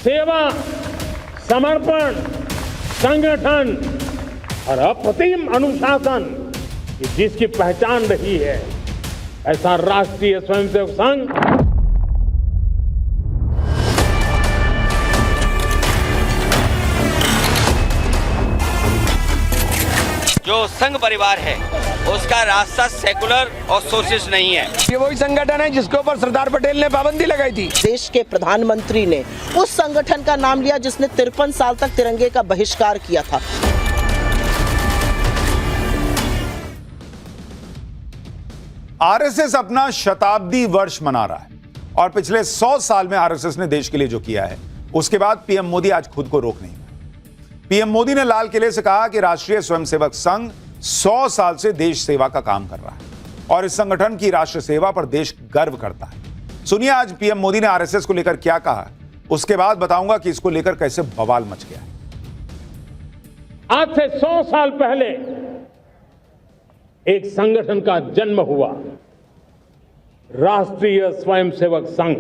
सेवा, समर्पण, संगठन और अप्रतिम अनुशासन जिसकी पहचान रही है, ऐसा राष्ट्रीय स्वयंसेवक संघ जो संघ परिवार है उसका रास्ता सेकुलर और सोशलिस्ट नहीं है। ये वही संगठन है जिसके ऊपर सरदार पटेल ने पाबंदी लगाई थी। देश के प्रधानमंत्री ने उस संगठन का नाम लिया जिसने 53 साल तक तिरंगे का बहिष्कार किया था। आरएसएस अपना शताब्दी वर्ष मना रहा है और पिछले 100 साल में आरएसएस ने देश के लिए जो किया है, उसके बाद पीएम मोदी आज खुद को रोक नहीं पाए। पीएम मोदी ने लाल किले से कहा कि राष्ट्रीय स्वयंसेवक संघ 100 साल से देश सेवा का काम कर रहा है और इस संगठन की राष्ट्र सेवा पर देश गर्व करता है। सुनिए आज पीएम मोदी ने आरएसएस को लेकर क्या कहा, उसके बाद बताऊंगा कि इसको लेकर कैसे बवाल मच गया है। आज से 100 साल पहले एक संगठन का जन्म हुआ, राष्ट्रीय स्वयंसेवक संघ।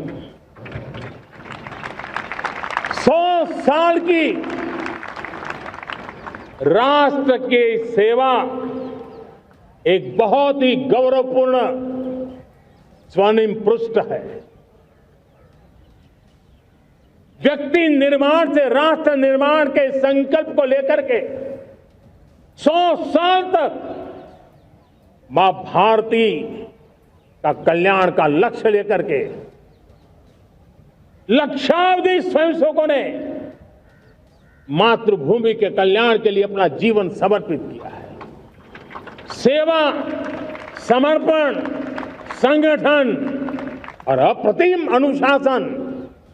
100 साल की राष्ट्र की सेवा एक बहुत ही गौरवपूर्ण स्वर्णिम पृष्ठ है। व्यक्ति निर्माण से राष्ट्र निर्माण के संकल्प को लेकर के 100 साल तक मां भारती का कल्याण का लक्ष्य लेकर के लक्षावधि स्वयंसेवकों ने मातृभूमि के कल्याण के लिए अपना जीवन समर्पित किया है। सेवा, समर्पण, संगठन और अप्रतिम अनुशासन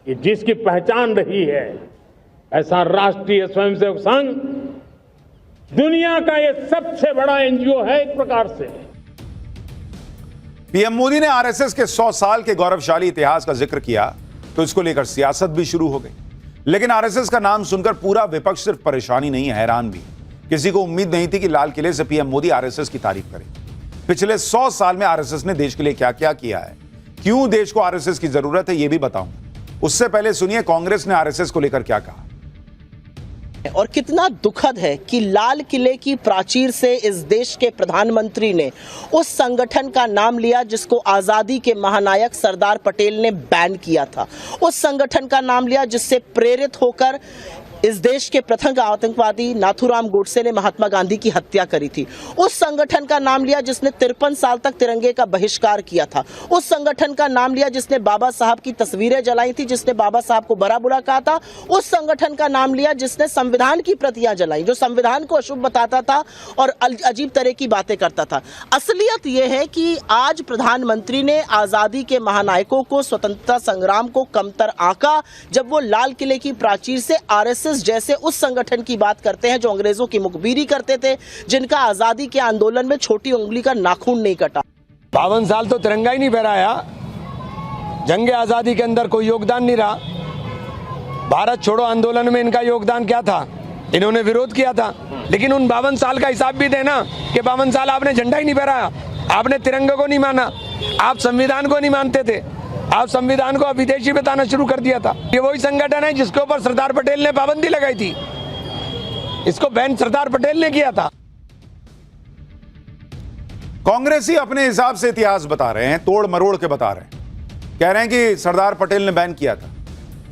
ये जिसकी पहचान रही है, ऐसा राष्ट्रीय स्वयंसेवक संघ दुनिया का ये सबसे बड़ा एनजीओ है। एक प्रकार से पीएम मोदी ने आरएसएस के 100 साल के गौरवशाली इतिहास का जिक्र किया तो इसको लेकर सियासत भी शुरू हो गई। लेकिन आरएसएस का नाम सुनकर पूरा विपक्ष सिर्फ परेशानी नहीं, हैरान भी। किसी को उम्मीद नहीं थी कि लाल किले से पीएम मोदी आरएसएस की तारीफ करें। पिछले 100 साल में आरएसएस ने देश के लिए क्या क्या किया है, क्यों देश को आरएसएस की जरूरत है, यह भी बताऊंगा। उससे पहले सुनिए कांग्रेस ने आरएसएस को लेकर क्या कहा। और कितना दुखद है कि लाल किले की प्राचीर से इस देश के प्रधानमंत्री ने उस संगठन का नाम लिया जिसको आजादी के महानायक सरदार पटेल ने बैन किया था। उस संगठन का नाम लिया जिससे प्रेरित होकर इस देश के प्रथम आतंकवादी नाथूराम गोडसे ने महात्मा गांधी की हत्या करी थी। उस संगठन का नाम लिया जिसने 53 साल तक तिरंगे का बहिष्कार किया था। उस संगठन का नाम लिया जिसने बाबा साहब की तस्वीरें जलाई थी, जिसने बाबा साहब को बड़ा बुरा कहा था। उस संगठन का नाम लिया जिसने संविधान की प्रतियां जलाई, जो संविधान को अशुभ बताता था और अजीब तरह की बातें करता था। असलियत यह है कि आज प्रधानमंत्री ने आजादी के महानायकों को, स्वतंत्रता संग्राम को कमतर आंका जब वो लाल किले की प्राचीर से आरएसएस जैसे उस संगठन की बात करते हैं जो अंग्रेजों की मुखबिरी करते थे, जिनका आजादी के आंदोलन में छोटी उंगली का नाखून नहीं कटा। 52 साल तो तिरंगा ही नहीं फहराया, जंग आजादी के अंदर कोई योगदान नहीं रहा। भारत छोड़ो आंदोलन में इनका योगदान क्या था, इन्होंने विरोध किया था। लेकिन उन 52 साल का हिसाब भी देना कि 52 साल आपने झंडा ही नहीं फहराया, आपने तिरंगे को नहीं माना, आप संविधान को नहीं मानते थे, आप संविधान को विदेशी बताना शुरू कर दिया था। ये वही संगठन है जिसके ऊपर सरदार पटेल ने पाबंदी लगाई थी। इसको बैन सरदार पटेल ने किया था। कांग्रेसी अपने हिसाब से इतिहास बता रहे हैं, तोड़ मरोड़ के बता रहे हैं। कह रहे हैं कि सरदार पटेल ने बैन किया था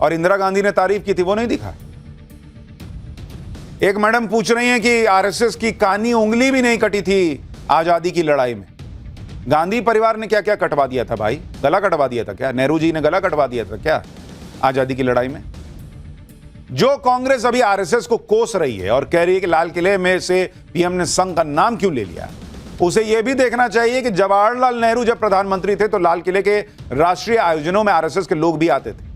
और इंदिरा गांधी ने तारीफ की थी, वो नहीं दिखा। एक मैडम पूछ रही हैं कि आरएसएस की कानी उंगली भी नहीं कटी थी आजादी की लड़ाई में। गांधी परिवार ने क्या क्या कटवा दिया था भाई, गला कटवा दिया था क्या? नेहरू जी ने गला कटवा दिया था क्या आजादी की लड़ाई में? जो कांग्रेस अभी आरएसएस को कोस रही है और कह रही है कि लाल किले में से पीएम ने संघ का नाम क्यों ले लिया, उसे यह भी देखना चाहिए कि जवाहरलाल नेहरू जब प्रधानमंत्री थे तो लाल किले के राष्ट्रीय आयोजनों में आरएसएस के लोग भी आते थे।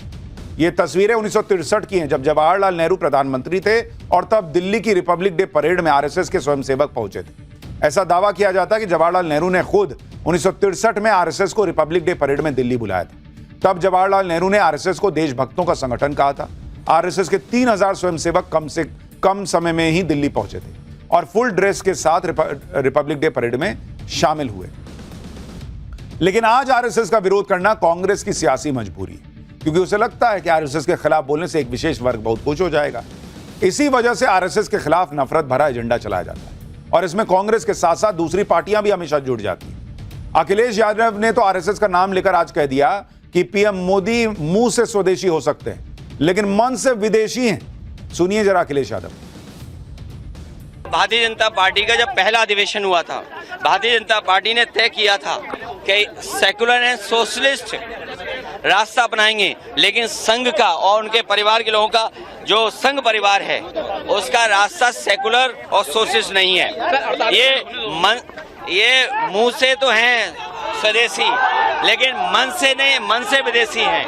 ये तस्वीरें 1963 की हैं, जब जवाहरलाल नेहरू प्रधानमंत्री थे और तब दिल्ली की रिपब्लिक डे परेड में आरएसएस के स्वयंसेवक पहुंचे थे। ऐसा दावा किया जाता है कि जवाहरलाल नेहरू ने खुद 1963 में आरएसएस को रिपब्लिक डे परेड में दिल्ली बुलाया था। तब जवाहरलाल नेहरू ने आरएसएस को देशभक्तों का संगठन कहा था। आरएसएस के 3000 स्वयंसेवक कम से कम समय में ही दिल्ली पहुंचे थे और फुल ड्रेस के साथ रिपब्लिक डे परेड में शामिल हुए। लेकिन आज आरएसएस का विरोध करना कांग्रेस की सियासी मजबूरी है। क्योंकि उसे लगता है कि आरएसएस के खिलाफ बोलने से एक विशेष वर्ग बहुत खुश हो जाएगा। इसी वजह से आरएसएस के खिलाफ नफरत भरा एजेंडा चलाया जाता है और इसमें कांग्रेस के साथ साथ दूसरी पार्टियां भी हमेशा जुड़ जाती हैं। अखिलेश यादव ने तो आरएसएस का नाम लेकर आज कह दिया कि पीएम मोदी मुंह से स्वदेशी हो सकते हैं लेकिन मन से विदेशी हैं। सुनिए जरा अखिलेश यादव। भारतीय जनता पार्टी का जब पहला अधिवेशन हुआ था, भारतीय जनता पार्टी ने तय किया था कि सेकुलर एंड सोशलिस्ट रास्ता अपनाएंगे, लेकिन संघ का और उनके परिवार के लोगों का जो संघ परिवार है उसका रास्ता सेकुलर और सोशलिस्ट नहीं है। ये मुंह से तो हैं स्वदेशी लेकिन मन से नहीं, मन से विदेशी हैं।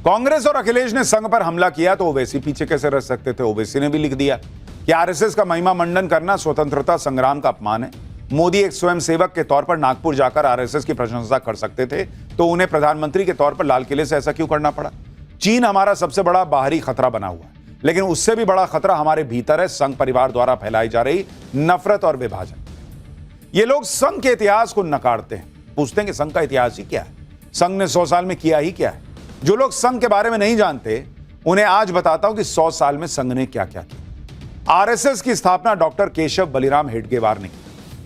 कांग्रेस और अखिलेश ने संघ पर हमला किया तो ओवैसी पीछे कैसे रह सकते थे। ओवैसी ने भी लिख दिया कि आरएसएस का महिमा मंडन करना स्वतंत्रता संग्राम का अपमान है। मोदी एक स्वयंसेवक के तौर पर नागपुर जाकर आरएसएस की प्रशंसा कर सकते थे तो उन्हें प्रधानमंत्री के तौर पर लाल किले से ऐसा क्यों करना पड़ा। चीन हमारा सबसे बड़ा बाहरी खतरा बना हुआ है लेकिन उससे भी बड़ा खतरा हमारे भीतर है, संघ परिवार द्वारा फैलाई जा रही नफरत और विभाजन। ये लोग संघ के इतिहास को नकारते हैं, पूछते हैं कि संघ का इतिहास ही क्या है, संघ ने 100 साल में किया ही क्या है। जो लोग संघ के बारे में नहीं जानते उन्हें आज बताता हूं कि 100 साल में संघ ने क्या क्या किया। आरएसएस की स्थापना डॉक्टर केशव बलिराम हेडगेवार ने की,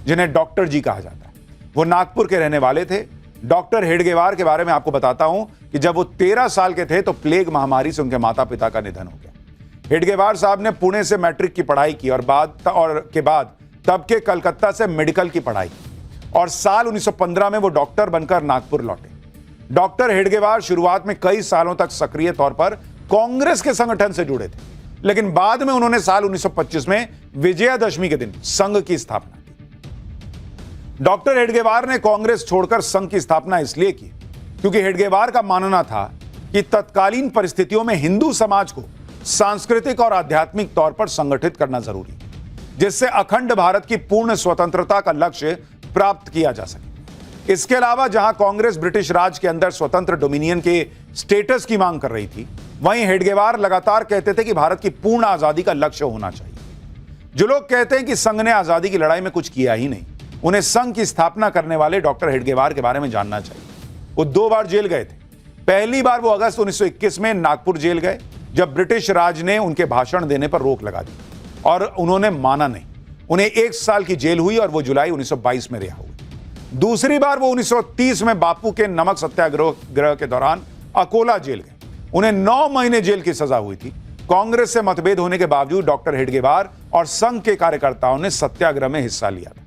जिन्हें डॉक्टर जी कहा जाता है। वो नागपुर के रहने वाले थे। डॉक्टर हेडगेवार के बारे में आपको बताता हूं कि जब वो 13 साल के थे तो प्लेग महामारी से उनके माता पिता का निधन हो गया। हेडगेवार साहब ने पुणे से मैट्रिक की पढ़ाई की और बाद तब के कलकत्ता से मेडिकल की पढ़ाई की और साल 1915 में वो डॉक्टर बनकर नागपुर लौटे। डॉक्टर हेडगेवार शुरुआत में कई सालों तक सक्रिय तौर पर कांग्रेस के संगठन से जुड़े थे लेकिन बाद में उन्होंने साल 1925 में विजयादशमी के दिन संघ की स्थापना की। डॉक्टर हेडगेवार ने कांग्रेस छोड़कर संघ की स्थापना इसलिए की क्योंकि हेडगेवार का मानना था कि तत्कालीन परिस्थितियों में हिंदू समाज को सांस्कृतिक और आध्यात्मिक तौर पर संगठित करना जरूरी है जिससे अखंड भारत की पूर्ण स्वतंत्रता का लक्ष्य प्राप्त किया जा सके। इसके अलावा जहां कांग्रेस ब्रिटिश राज के अंदर स्वतंत्र डोमिनियन के स्टेटस की मांग कर रही थी, वहीं हेडगेवार लगातार कहते थे कि भारत की पूर्ण आजादी का लक्ष्य होना चाहिए। जो लोग कहते हैं कि संघ ने आजादी की लड़ाई में कुछ किया ही नहीं, उन्हें संघ की स्थापना करने वाले डॉक्टर हेडगेवार के बारे में जानना चाहिए। वो 2 बार जेल गए थे। पहली बार वो अगस्त 1921 में नागपुर जेल गए जब ब्रिटिश राज ने उनके भाषण देने पर रोक लगा दी और उन्होंने माना नहीं। उन्हें 1 साल की जेल हुई और वो जुलाई 1922 में रिहा हुए। दूसरी बार वो 1930 में बापू के नमक सत्याग्रह के दौरान अकोला जेल गए। उन्हें 9 महीने जेल की सजा हुई थी। कांग्रेस से मतभेद होने के बावजूद डॉक्टर हेडगेवार और संघ के कार्यकर्ताओं ने सत्याग्रह में हिस्सा लिया था।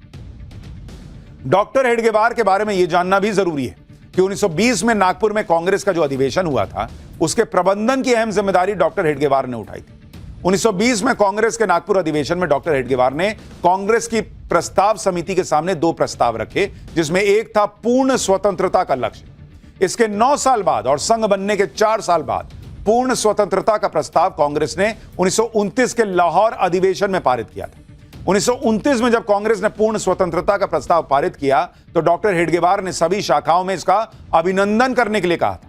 डॉक्टर हेडगेवार के बारे में यह जानना भी जरूरी है कि 1920 में नागपुर में कांग्रेस का जो अधिवेशन हुआ था उसके प्रबंधन की अहम जिम्मेदारी डॉक्टर हेडगेवार ने उठाई थी। 1920 में कांग्रेस के नागपुर अधिवेशन में डॉक्टर हेडगेवार ने कांग्रेस की प्रस्ताव समिति के सामने 2 प्रस्ताव रखे जिसमें एक था पूर्ण स्वतंत्रता का लक्ष्य। इसके 9 साल बाद और संघ बनने के 4 साल बाद पूर्ण स्वतंत्रता का प्रस्ताव कांग्रेस ने 1929 के लाहौर अधिवेशन में पारित किया था। 1929 में जब कांग्रेस ने पूर्ण स्वतंत्रता का प्रस्ताव पारित किया तो डॉक्टर हेडगेवार ने सभी शाखाओं में इसका अभिनंदन करने के लिए कहा था।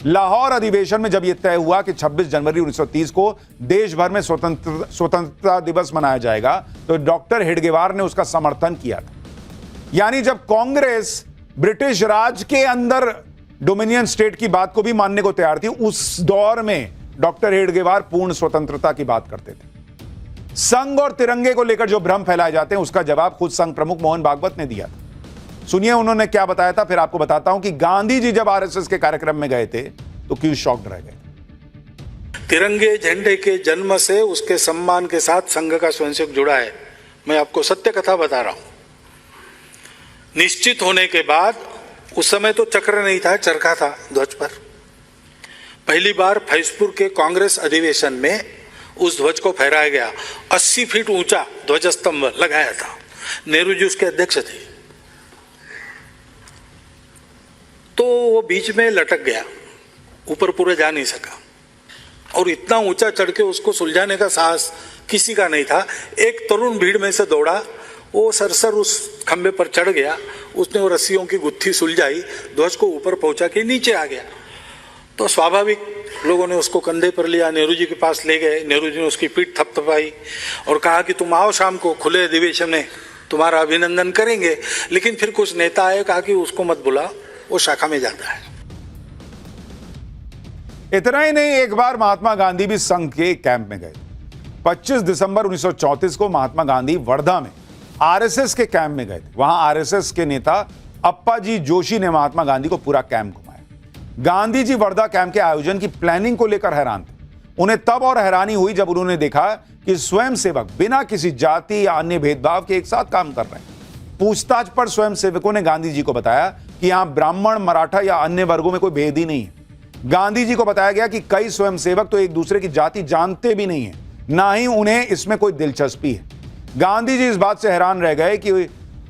लाहौर अधिवेशन में जब यह तय हुआ कि 26 जनवरी 1930 को देश भर में स्वतंत्रता दिवस मनाया जाएगा तो डॉक्टर हेडगेवार ने उसका समर्थन किया था। यानी जब कांग्रेस ब्रिटिश राज के अंदर डोमिनियन स्टेट की बात को भी मानने को तैयार थी, उस दौर में डॉक्टर हेडगेवार पूर्ण स्वतंत्रता की बात करते थे। संघ और तिरंगे को लेकर जो भ्रम फैलाए जाते हैं उसका जवाब खुद संघ प्रमुख मोहन भागवत ने दिया था। सुनिए उन्होंने क्या बताया था, फिर आपको बताता हूं कि गांधी जी जब आरएसएस के कार्यक्रम में गए थे तो क्यों शॉक्ड रह गए। तिरंगे झंडे के जन्म से उसके सम्मान के साथ संघ का स्वयंसेवक जुड़ा है। मैं आपको सत्य कथा बता रहा हूं। निश्चित होने के बाद उस समय तो चक्र नहीं था, चरखा था ध्वज पर। पहली बार फैजपुर के कांग्रेस अधिवेशन में उस ध्वज को फहराया गया। 80 फीट ऊंचा ध्वज स्तंभ लगाया था। नेहरू जी उसके अध्यक्ष थे। तो वो बीच में लटक गया, ऊपर पूरे जा नहीं सका और इतना ऊंचा चढ़ के उसको सुलझाने का साहस किसी का नहीं था। एक तरुण भीड़ में से दौड़ा, वो सरसर उस खंबे पर चढ़ गया। उसने वो रस्सियों की गुत्थी सुलझाई, ध्वज को ऊपर पहुंचा के नीचे आ गया। तो स्वाभाविक लोगों ने उसको कंधे पर लिया, नेहरू जी के पास ले गए। नेहरू जी ने उसकी पीठ थपथपाई और कहा कि तुम आओ शाम को खुले अधिवेशन में, तुम्हारा अभिनंदन करेंगे। लेकिन फिर कुछ नेता आए, कहा कि उसको मत बुला, वो शाखा में जाता है। इतना ही नहीं, एक बार महात्मा गांधी भी संघ के कैंप में गए। 25 दिसंबर 1934 को महात्मा गांधी वर्धा में आरएसएस के कैंप में गए थे। वहां आरएसएस के नेता अप्पाजी जोशी ने महात्मा गांधी को पूरा कैंप घुमाया। गांधी जी वर्धा कैंप के आयोजन की प्लानिंग को लेकर हैरान थे। उन्हें तब और हैरानी हुई जब उन्होंने देखा कि स्वयंसेवक बिना किसी जाति या अन्य भेदभाव के एक साथ काम कर रहे हैं। पूछताछ पर स्वयंसेवकों ने गांधी जी को बताया कि यहां ब्राह्मण, मराठा या अन्य वर्गों में कोई भेद ही नहीं है। गांधी जी को बताया गया कि कई स्वयंसेवक तो एक दूसरे की जाति जानते भी नहीं है, ना ही उन्हें इसमें कोई दिलचस्पी है। गांधी जी इस बात से हैरान रह गए कि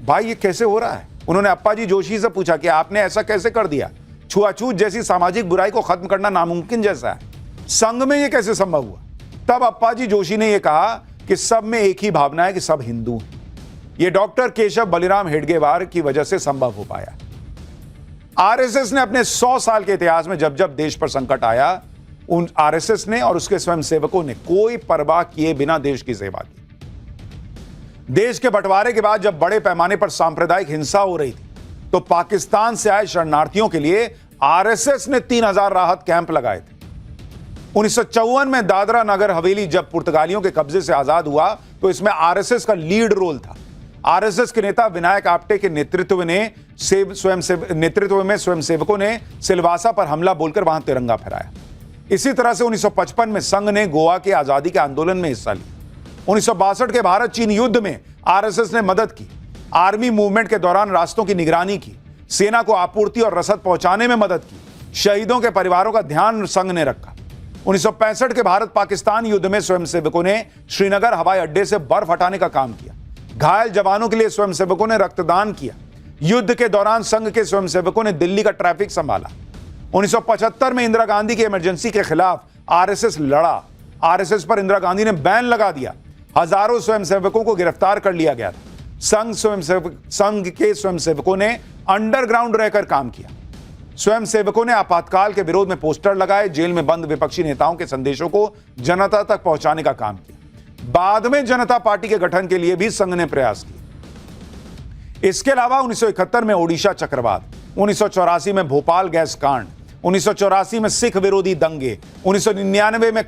भाई ये कैसे हो रहा है। उन्होंने अप्पाजी जोशी से पूछा कि आपने ऐसा कैसे कर दिया? छुआछूत जैसी सामाजिक बुराई को खत्म करना नामुमकिन जैसा है, संघ में ये कैसे संभव हुआ? तब अप्पाजी जोशी ने यह कहा कि सब में एक ही भावना है कि सब हिंदू हैं। यह डॉक्टर केशव बलिराम हेडगेवार की वजह से संभव हो पाया। आरएसएस ने अपने 100 साल के इतिहास में जब जब देश पर संकट आया, उन आरएसएस ने और उसके स्वयंसेवकों ने कोई परवाह किए बिना देश की सेवा की। देश के बंटवारे के बाद जब बड़े पैमाने पर सांप्रदायिक हिंसा हो रही थी, तो पाकिस्तान से आए शरणार्थियों के लिए आरएसएस ने 3000 राहत कैंप लगाए थे। 1954 में दादरा नगर हवेली जब पुर्तगालियों के कब्जे से आजाद हुआ, तो इसमें आरएसएस का लीड रोल था। आरएसएस के नेता विनायक आप्टे के नेतृत्व में स्वयंसेवकों ने सिलवासा पर हमला बोलकर वहां तिरंगा फहराया। इसी तरह से 1955 में संघ ने गोवा के आजादी के आंदोलन में हिस्सा लिया। 1962 के भारत चीन युद्ध में आरएसएस ने मदद की। आर्मी मूवमेंट के दौरान रास्तों की निगरानी की, सेना को आपूर्ति और रसद पहुंचाने में मदद की। शहीदों के परिवारों का ध्यान संघ ने रखा। 1965 के भारत पाकिस्तान युद्ध में स्वयंसेवकों ने श्रीनगर हवाई अड्डे से बर्फ हटाने का काम किया। घायल जवानों के लिए स्वयंसेवकों ने रक्तदान किया। युद्ध के दौरान संघ के स्वयंसेवकों ने दिल्ली का ट्रैफिक संभाला। 1975 में इंदिरा गांधी की इमरजेंसी के खिलाफ आरएसएस लड़ा। आरएसएस पर इंदिरा गांधी ने बैन लगा दिया। हजारों स्वयंसेवकों को गिरफ्तार कर लिया गया था। संघ के स्वयंसेवकों ने अंडरग्राउंड रहकर काम किया। स्वयंसेवकों ने आपातकाल के विरोध में पोस्टर लगाए, जेल में बंद विपक्षी नेताओं के संदेशों को जनता तक पहुंचाने का काम किया। बाद में जनता पार्टी के गठन के लिए भी संघ ने प्रयास किए। इसके अलावा 1971 में ओडिशा चक्रवात, 1984 में भोपाल गैस कांड, 1984 में सिख विरोधी दंगे, 1999 में